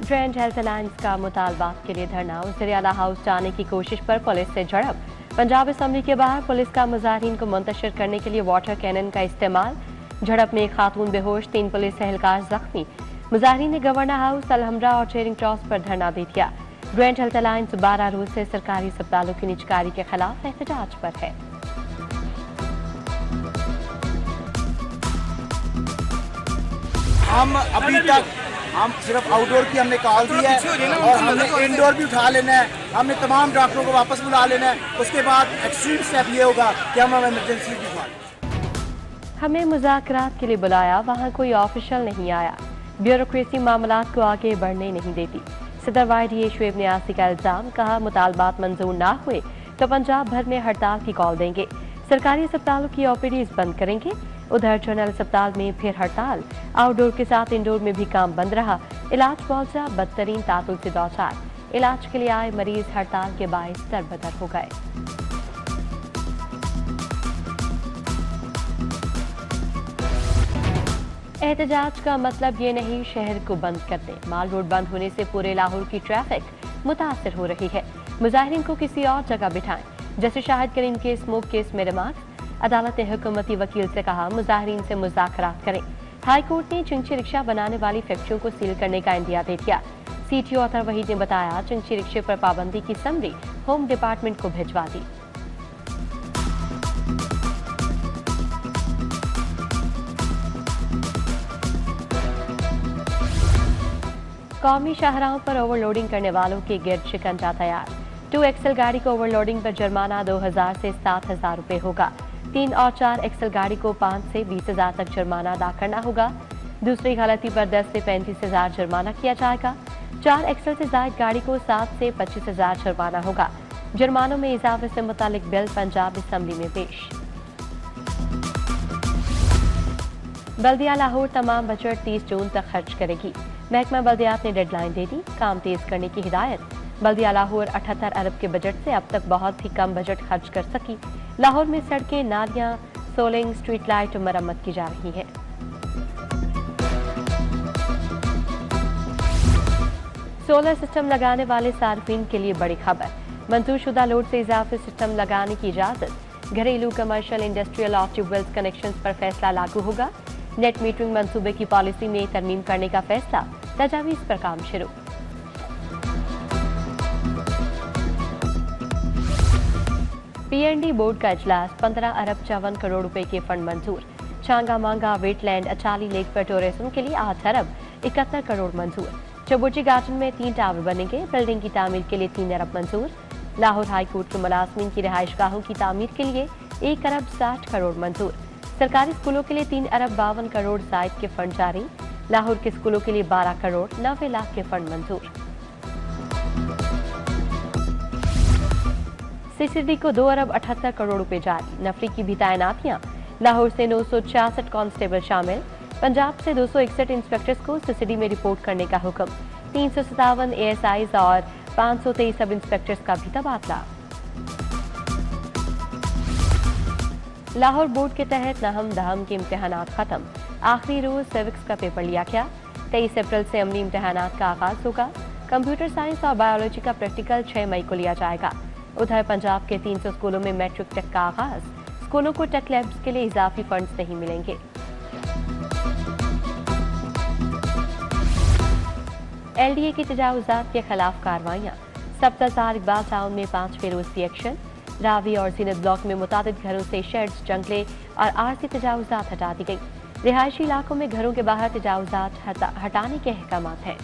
Grand health alliance का मुतालबात के लिए धरना, वज़ीर-ए-आला हाउस जाने की कोशिश पर पुलिस से झड़प। पंजाब असेंबली के बाहर पुलिस का मुजाहिरीन को मुंतशिर करने के लिए वाटर कैनन का इस्तेमाल। झड़प में एक खातून बेहोश, 3 पुलिस एहलकार जख्मी। मुजाहिरीन ने गवर्नर हाउस, अलहमरा और चेरिंग क्रॉस पर धरना दे दिया। ग्रैंड हेल्थ अलायंस 12 रोज से सरकारी अस्पतालों की निजकारी के खिलाफ एहतजाज पर है। हम अभी तक सिर्फ आउटडोर की हमने कॉल दी है और हमने इंडोर भी उठा लेना है। हमने तमाम डॉक्टरों को वापस बुला लेना है। उसके बाद एक्सट्रीम स्टेप ये होगा कि हम इमरजेंसी भी बुला। हमें मुज़ाकरात के लिए बुलाया, वहाँ कोई ऑफिशियल नहीं आया। ब्यूरोक्रेसी मामलात को आगे बढ़ने नहीं देती। सदर YDA शुएब नियाज़ी का इल्जाम, कहा मुतालबात मंजूर ना हुए तो पंजाब भर में हड़ताल की कॉल देंगे। सरकारी अस्पतालों की OPDs बंद करेंगे। उधर जनरल अस्पताल में फिर हड़ताल, आउटडोर के साथ इंडोर में भी काम बंद रहा। इलाज पहुंचा बदतरीन तातुल से दो चार। इलाज के लिए आए मरीज हड़ताल के बायस दरबदर हो गए। एहतजाज का मतलब ये नहीं शहर को बंद कर दें। माल रोड बंद होने से पूरे लाहौर की ट्रैफिक मुतासर हो रही है। मुजाहिरीन को किसी और जगह बिठाएं। जैसे शाहिद करीम के स्मोक केस में रिमार्क। अदालत ने हुकूमती वकील से कहा मुजाहिरीन से मुज़ाकरात करें। हाई कोर्ट ने चिंची रिक्शा बनाने वाली फैक्ट्रियों को सील करने का इंदिया दे दिया। CTO अतर वहीद ने बताया चिंची रिक्शे पर पाबंदी की समरी होम डिपार्टमेंट को भिजवा दी। कौमी शाहराहों पर ओवरलोडिंग करने वालों के गिर्द शिकंजा तैयार। 2XL गाड़ी को ओवरलोडिंग पर जुर्माना 2000 से 7000 रुपए होगा। 3 और 4XL गाड़ी को 5 से 20,000 तक जुर्माना अदा करना होगा। दूसरी गलती पर 10 से 35,000 जुर्माना किया जाएगा। 4XL से जायद गाड़ी को 7 से 25,000 जुर्माना होगा। जुर्मानों में इजाफे से मुतालिक बिल पंजाब असेंबली में पेश। बल्दिया लाहौर तमाम बजट 30 जून तक खर्च करेगी। महकमा बल्दियात ने डेडलाइन दे दी, काम तेज करने की हिदायत। बल्दिया लाहौर 78 अरब के बजट से अब तक बहुत ही कम बजट खर्च कर सकी। लाहौर में सड़कें, नालियां, सोलिंग, स्ट्रीट लाइट मरम्मत की जा रही है। सोलर सिस्टम लगाने वाले सार्फिन के लिए बड़ी खबर। मंजूरशुदा लोड से इजाफी सिस्टम लगाने की इजाजत। घरेलू, कमर्शियल, इंडस्ट्रियल और ट्यूबवेल्स कनेक्शन पर फैसला लागू होगा। नेट मीटरिंग मंसूबे की पॉलिसी में तरमीम करने का फैसला। तजावीज पर काम शुरू। PND बोर्ड का इजलास। 15 अरब 54 करोड़ रुपए के फंड मंजूर। छांगा मांगा वेटलैंड अचाली लेक पर टूरिज्म के लिए 8 अरब 71 करोड़ मंजूर। चबुर्जी गार्डन में 3 टावर बनेंगे। बिल्डिंग की तामीर के लिए 3 अरब मंजूर। लाहौर हाई कोर्ट के मुलाजमीन की रिहाइश गाहों की तामीर के लिए 1 अरब 60 करोड़ मंजूर। सरकारी स्कूलों के लिए 3 अरब 52 करोड़ जायद के फंड जारी। लाहौर के स्कूलों के लिए 12 करोड़ 90 लाख के फंड मंजूर। CCD को 2 अरब 78 करोड़ रुपए जारी। नफरी की भी तैनातियां। लाहौर से 966 कांस्टेबल शामिल। पंजाब से 261 इंस्पेक्टर्स को CCD में रिपोर्ट करने का हुक्म। 357 ASIs और 523 सब इंस्पेक्टर्स का भी तबादला। लाहौर बोर्ड के तहत नहम दहम के इम्तिहानात खत्म। आखिरी रोज सिविक्स का पेपर लिया गया। 23 अप्रैल से अमली इम्तिहानात का आगाज होगा। कंप्यूटर साइंस और बायोलॉजी का प्रैक्टिकल 6 मई को लिया जाएगा। उधर पंजाब के 300 स्कूलों में मैट्रिक टेक का आगाज। स्कूलों को टेक लैब्स के लिए इजाफी फंड्स नहीं मिलेंगे। LDA की तजावुजात के खिलाफ कार्रवाइयां। सब्ताजार इकबाल टाउन में 5वें रोज सी एक्शन। रावी और जीनत ब्लॉक में मुतादिद घरों से शेड्स, जंगले और आरसी तजावुजात हटा दी गई। रिहायशी इलाकों में घरों के बाहर तजावुजात हटाने के अहकामात हैं।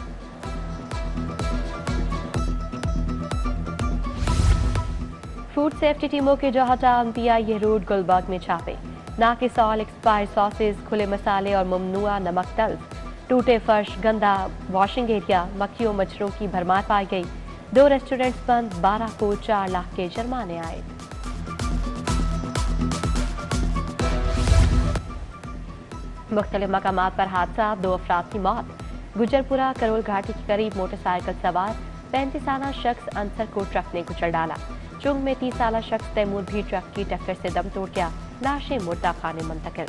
फूड सेफ्टी टीमों के जोहटा, MPI रोड, गुलबर्ग में छापे। नाकिस ऑयल, एक्सपायर सॉसेज, खुले मसाले और ममनुआ नमक तल्फ। टूटे फर्श, गंदा वॉशिंग एरिया, मक्खियों मच्छरों की भरमार पाई गई। 2 रेस्टोरेंट्स बंद। 12 को 4 लाख के जुर्माने आए। मुख्तलिफ मकामात पर हादसा, 2 अफराद की मौत। गुजरपुरा करोल घाटी के करीब मोटरसाइकिल सवार 35 साला शख्स अंसर को ट्रक ने कुचल डाला। चुंग में 30 साला शख्स तैमूर भी ट्रक की टक्कर से दम तोड़ गया। लाशें मुर्दा खाने मुंतकिल।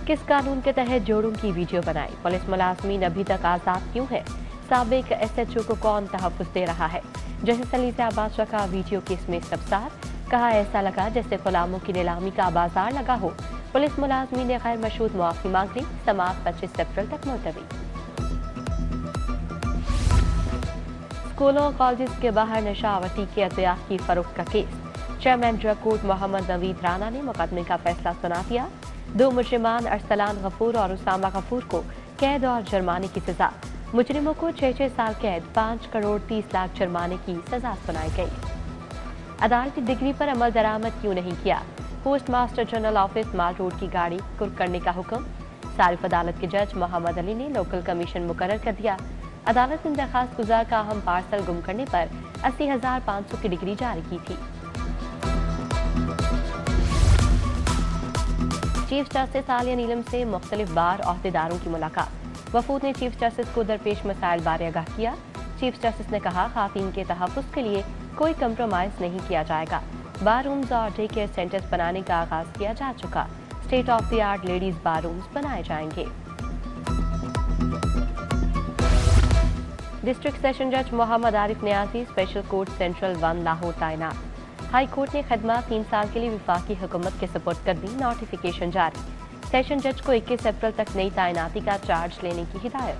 किस कानून के तहत जोड़ों की वीडियो बनाई? पुलिस मुलाजमीन अभी तक आजाद क्यों है? साबिक SHO को कौन तहफ्फुज दे रहा है? जैसे अली से अब्बास का वीडियो केस में सबसार, कहा ऐसा लगा जैसे गुलामों की नीलामी का बाजार लगा हो। पुलिस मुलाजमीन ने गैर मशरूत मुआफी मांग ली। समाअत 25 अप्रैल तक मुलतवी। स्कूलों और कॉलेज के बाहर नशावटी के अद्वियात की फरोख्त का केस। Chairman drug court Mohammad Naveed Rana ने मुकदमे का फैसला सुना दिया। 2 मुजरिमान अरसलान गफूर और उसामा गफूर को कैद और जुर्माने की सजा। मुजरिमों को 6 साल कैद, 5 करोड़ 30 लाख जुर्माने की सजा सुनाई गई। अदालती डिग्री पर अमल दरामद क्यों नहीं किया? पोस्ट मास्टर जनरल ऑफिस माल रोड की गाड़ी कुर्क करने का हुक्म। सारिफ अदालत के जज मोहम्मद अली ने लोकल कमीशन मुकर्रर कर दिया। अदालत ने दरखास्त गुजार का अहम पार्सल गुम करने पर 80,500 की डिग्री जारी की थी। चीफ जस्टिस आलिया नीलम से मुख्तलिफ बार ओहदेदारों की मुलाकात। वफूद ने चीफ जस्टिस को दरपेश मसाइल बारे आगाह किया। चीफ जस्टिस ने कहा, खातन के तहफ्फुज़ के लिए कोई कंप्रोमाइज नहीं किया जाएगा। बार रूम्स और डे केयर सेंटर्स बनाने का आगाज किया जा चुका। State of the art ladies bar rooms बनाए जाएंगे। डिस्ट्रिक्ट सेशन जज Mohammad Arif Niazi special court central 1 Lahore तैनात। हाई कोर्ट ने खदमात 3 साल के लिए विफाकी हुकूमत के सुपुर्द कर दी। नोटिफिकेशन जारी। सेशन जज को 21 अप्रैल तक नई तैनाती का चार्ज लेने की हिदायत।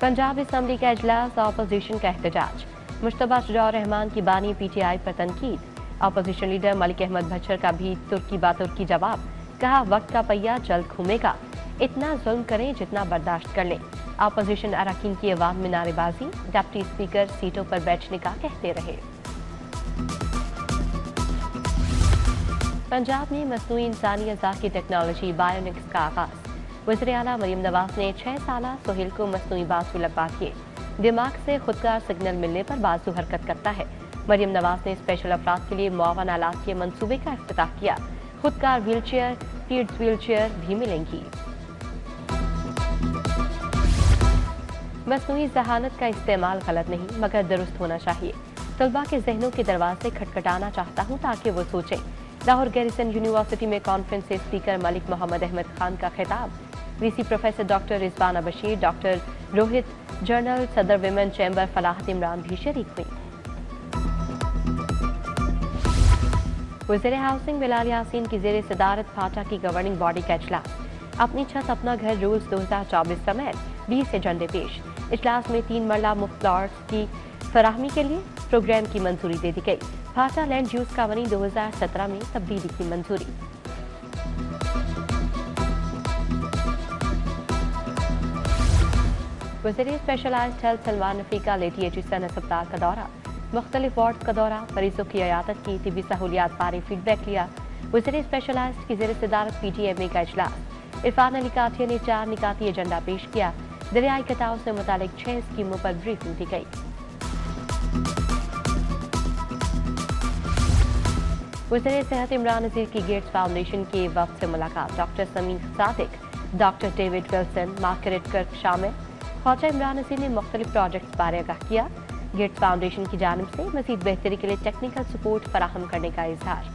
पंजाब असम्बली का इजलास, अपोजिशन का एहतजाज। मुश्तबा शुजाउर रहमान की बानी PTI पर तनकीद। अपोजिशन लीडर मलिक अहमद भच्चर का भी तुर्की बातुर्की जवाब। कहा, वक्त का पहिया जल्द घूमेगा। इतना जुल्म करें जितना बर्दाश्त कर लें। अपोजिशन अरकान की अवाम में नारेबाजी। डिप्टी स्पीकर सीटों पर बैठने का कहते रहे। पंजाब में मसनूई इंसानी अज़ा की टेक्नोलॉजी बायोनिक्स का आगाज। वज़ीर आला मरियम नवाज ने 6 साला सोहेल को मसनूई बाजू लगवा दिए। दिमाग से खुदकार सिग्नल मिलने पर बाजू हरकत करता है। मरियम नवाज ने स्पेशल अफराद के लिए मुआवन आलात के मंसूबे का इफ्तिताह किया। खुदकार व्हीलचेयर, किड्स व्हीलचेयर भी मिलेंगी। मसनूई जहानत का इस्तेमाल गलत नहीं मगर दुरुस्त होना चाहिए। तलबा के जहनों के दरवाजे खटखटाना चाहता हूँ ताकि वो सोचें। लाहौर गैरिसन यूनिवर्सिटी में कॉन्फ्रेंस से स्पीकर मलिक मोहम्मद अहमद खान का खिताब। VC professor doctor Rizwana Bashir, doctor Rohit, general सदर विमेन चैम्बर फलाहत इमरान भी शरीक हुई। वज़ीर हाउसिंग बिलाल यासीन की जेर सदारत फाटा की गवर्निंग बॉडी का इजलास। अपनी छत अपना घर रूल्स 2024 समेत 20 एजेंडे पेश। इजलास में 3 मरला मुफ्त प्लॉट्स की फराहमी के लिए प्रोग्राम की मंजूरी दे दी गई। फाटा लैंड यूज कानून 2017 में तब्दीली की मंजूरी। वज़ीर स्पेशलाइज्ड हेल्थ सलमान रफी का लेटी एचिसन अस्पताल का दौरा। मुख्तलिफ वार्ड का दौरा, मरीजों की इयादत की, तिबी सहूलियात बारे फीडबैक लिया। वज़ीर स्पेशलाइज्ड की जेर सदारत PTMA का इजलास। इरफान अली काठिया ने 4 निकाती एजेंडा पेश किया। दरियाई कटाव से मुतालिक 6 स्कीमों पर ब्रीफिंग दी गई। वज़ीर सेहत इमरान नज़ीर की गेट्स फाउंडेशन के वक्त से मुलाकात। Doctor Sameen Sadiq, doctor David Wilson, Margaret कर्क शामिल। ख्वाजा इमरान नज़ीर ने मुख्तलिफ प्रोजेक्ट्स बारे आगाह किया। गेट्स फाउंडेशन की जानिब से मज़ीद बेहतरी के लिए टेक्निकल सपोर्ट फराहम करने का इजहार।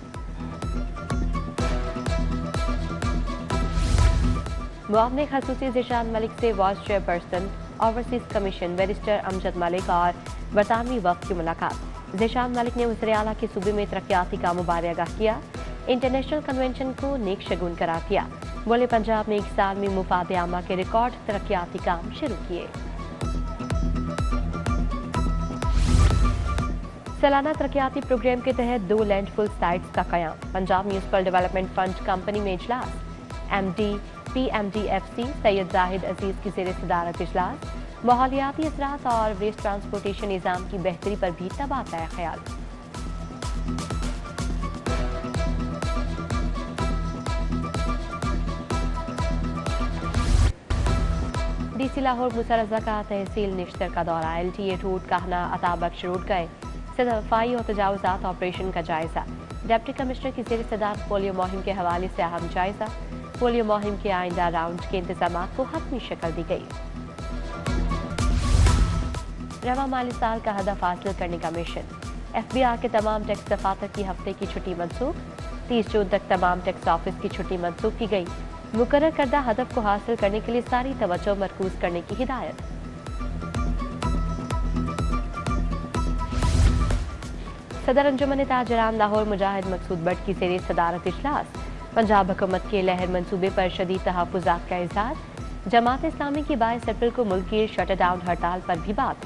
मुआवने खसूसी ज़िशान मलिक से vice chairperson overseas commission barrister Amjad Malik और बरतानवी वक्त की मुलाकात। ज़िशान मलिक ने वज़ीर आला के सूबे में तरक्याती कामों बारे आगाह किया। इंटरनेशनल कन्वेंशन को नेक शगुन करार दिया। बोले, पंजाब में 1 साल में मुफाद आमा के रिकॉर्ड तरक्याती काम शुरू किए। सालाना तरक्याती प्रोग्राम के तहत 2 लैंडफुल साइट्स का कयाम। Punjab municipal development fund company में इजलास। MD PMDFC सैयद जाहिद अजीज की जेर सदारत इजलास। माहौलियाती असरात और वेस्ट ट्रांसपोर्टेशन निज़ाम की बेहतरी पर भी तबादला ख्याल। DC लाहौर मुसा रज़ा का तहसील निश्तर का दौरा। LTA रोड कहना अताबख्श रोड गए। सफाई और तजावुज़ात ऑपरेशन का जायजा। डिप्टी कमिश्नर की जेर सदारत पोलियो मुहिम के हवाले से अहम जायजा। पोलियो मुहिम के आइंदा राउंड के इंतजामात को हतमी शक्ल दी गई। रवा माली साल का हदफ हासिल करने का मिशन। FBI के तमाम टैक्स दफातर की हफ्ते की छुट्टी मनसूख। 30 जून तक तमाम टैक्स ऑफिस की छुट्टी मंसूख की गई। मुकर्रर करदा हदफ को हासिल करने के लिए सारी तवज्जो मरकूज करने की हिदायत। सदर अंजुमन ताजरान लाहौर मुजाहिद मकसूद बट की ज़ेर सदारत इजलास। पंजाब हुकूमत के लहर मंसूबे पर शदीद तहफ़्फ़ुज़ात का इज़हार। जमात इस्लामी की 22 अप्रैल को मुल्क की शटर डाउन हड़ताल पर भी बात।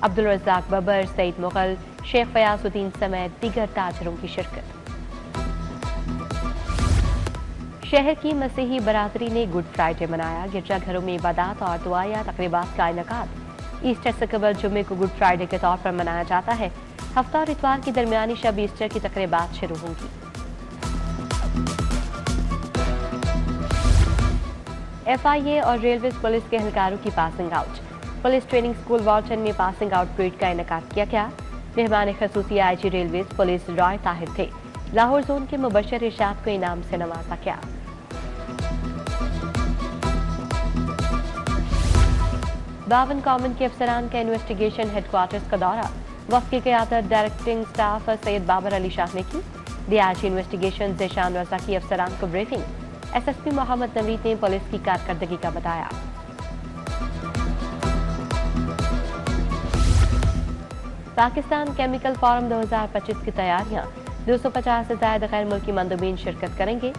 अब्दुल रज़्ज़ाक बबर, सईद मुग़ल, शेख फ़याज़ुद्दीन समेत दीगर ताजरों की शिरकत। शहर की मसीही बरादरी ने गुड फ्राइडे मनाया। गिरजाघरों में इबादत और दुआया तक़रीबात का इनेकाद। ईस्टर से कबल जुम्मे को गुड फ्राइडे के तौर पर मनाया जाता है। हफ्ता और इतवार की दरमियानी शब ईस्टर की तक़रीबात शुरू होंगी। FIA और रेलवे पुलिस के एहलकारों की passing out. Police training school Walton में पासिंग आउट परेड का इनेकाद किया गया। मेहमान खसूसी IG railway police Roy Tahir थे। लाहौर जोन के मुबशर इरशाद को इनाम से नवाजा गया। बावन कॉमन के अफसरान का इन्वेस्टिगेशन हेडक्वार्टर्स का दौरा। वफ़द की क़यादत डायरेक्टिंग स्टाफ सैयद बाबर अली शाह ने की। DIG इन्वेस्टिगेशन ज़ेशान रज़ा की अफसरान को ब्रीफिंग। SSP मोहम्मद नवीद ने पुलिस की कारकर्दगी का बताया। पाकिस्तान केमिकल फोरम 2025 की तैयारियां। 250 से ज्यादा गैर मुल्की मंदूबीन शिरकत करेंगे।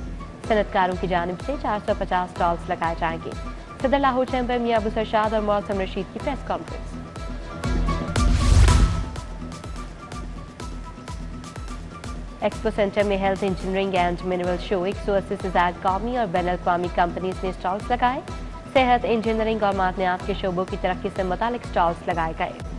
सनतकारों की जानिब से 450 स्टॉल्स लगाए जाएंगे। सदर लाहौर चैम्बर मियां अबू सरशाद और मौसम रशीद की प्रेस कॉन्फ्रेंस। एक्सपो सेंटर में health engineering and mineral show 180 से ज्यादा कौमी और बैन अल-अक़वामी कंपनीज ने स्टॉल्स लगाए। सेहत, इंजीनियरिंग और मादनियात के शोबों की तरक्की से मुतालिक स्टॉल्स लगाए गए।